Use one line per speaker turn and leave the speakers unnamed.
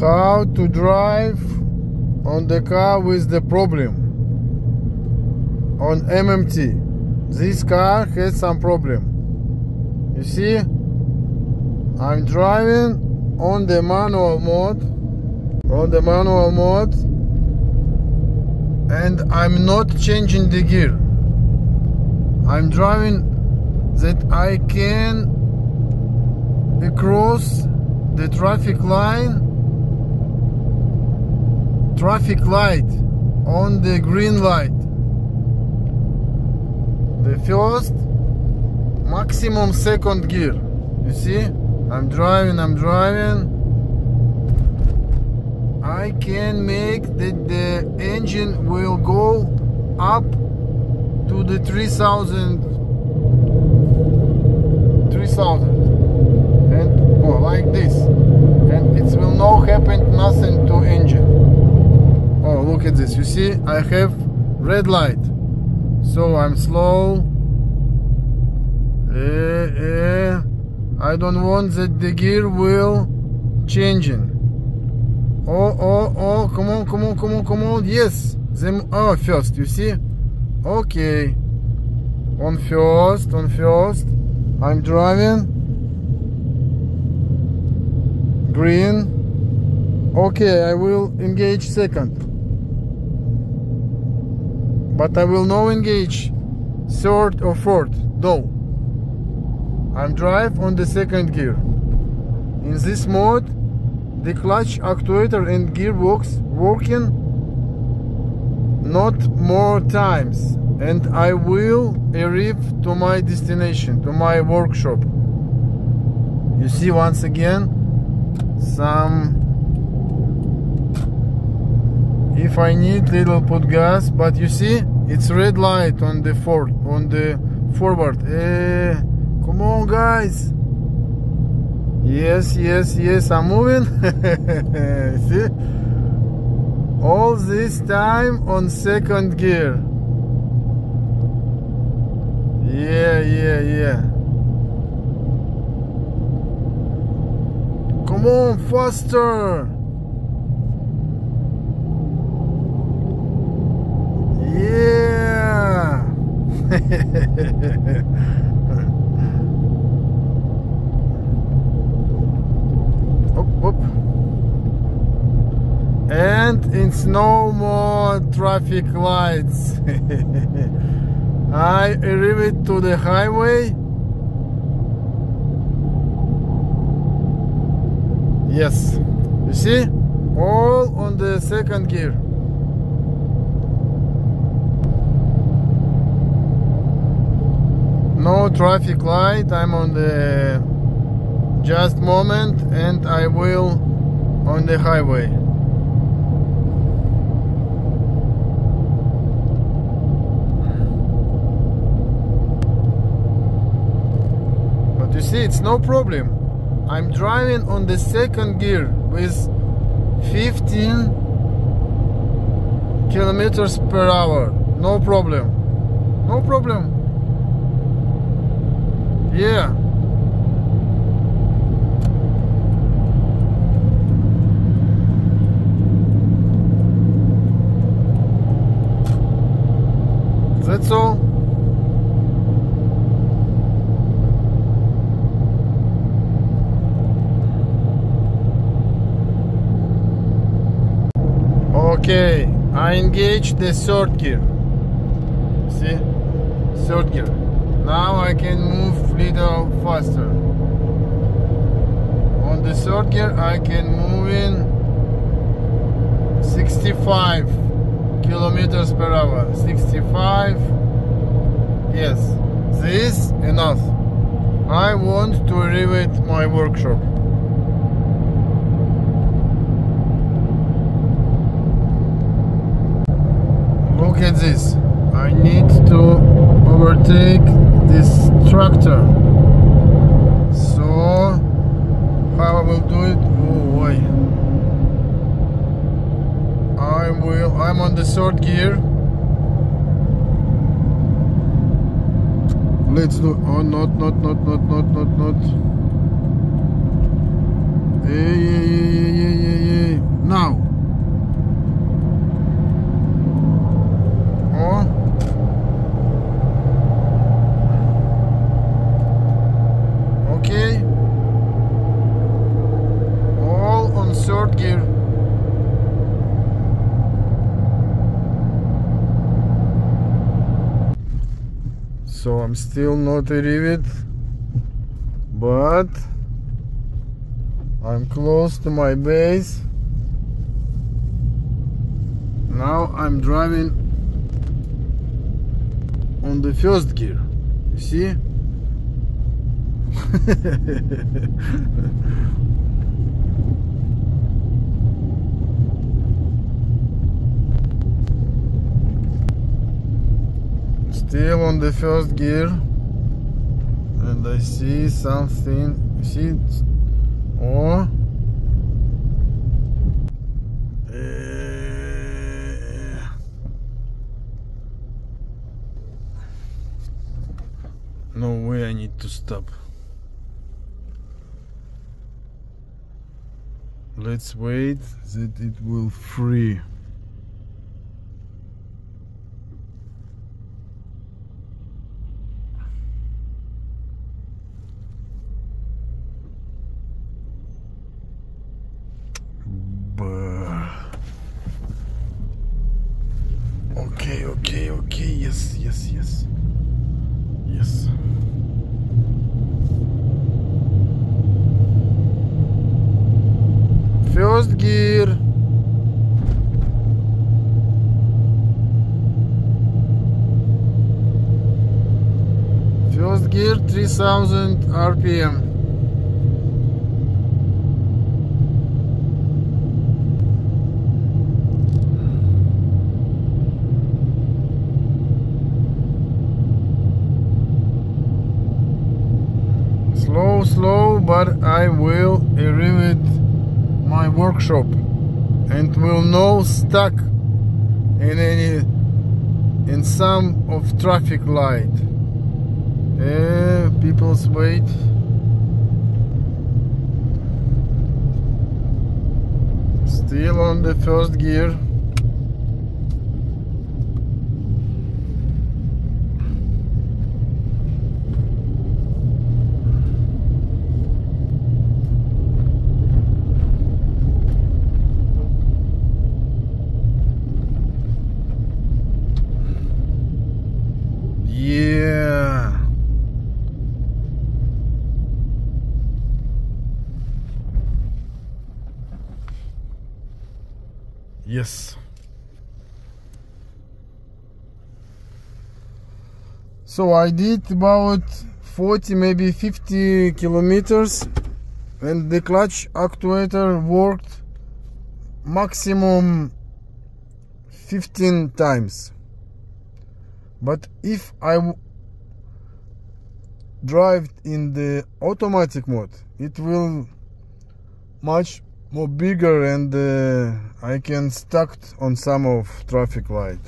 How to drive on the car with the problem on MMT. This car has some problem. You see, I'm driving on the manual mode, and I'm not changing the gear. I'm driving that I can cross the traffic light on the green light. The first maximum second gear. You see, I'm driving. I can make that the engine will go up to the 3000 and like this, and it will not happen nothing to engine. Oh, look at this. You see, I have red light, so I'm slow. I don't want that the gear will changing. Oh, come on. Yes, them. Oh, first, you see. Okay, on first. I'm driving. Green. Okay, I will engage second, but I will not engage third or fourth. No, I'm drive on the second gear. In this mode, the clutch, actuator and gearbox working not more times, and I will arrive to my destination, to my workshop. You see, once again, if I need little put gas, but you see, it's red light on the forward. Come on, guys. Yes, I'm moving. See, all this time on second gear. Yeah. Come on, faster. Yeah. Up. And it's no more traffic lights. I arrived to the highway. Yes, you see, all on the second gear. No traffic light. I'm on the just moment, and I will on the highway. But you see, it's no problem. I'm driving on the second gear with 15 kilometers per hour. No problem. Yeah. That's all. Okay, I engaged the third gear. See? Third gear. Now I can move little faster. On the third gear I can move in 65 kilometers per hour. 65. Yes, this enough. I want to arrive at my workshop. Look at this. I need to overtake this tractor. So how I will do it? Oh boy. I'm on the third gear. Let's do. Oh, not. Hey. third gear. So I'm still not arrived, but I'm close to my base. Now I'm driving on the first gear. You see? Still on the first gear, and I see something. See? Oh. No way, I need to stop. Let's wait that it will free. Okay, yes. First gear. First gear, 3000 RPM. Slow, but I will arrive at my workshop and will not stuck in some of traffic light. People's wait. Still on the first gear. Yeah. Yes. So I did about 40, maybe 50 kilometers, and the clutch actuator worked maximum 15 times. But if I drive in the automatic mode, it will much more bigger, and I can stuck on some of traffic light.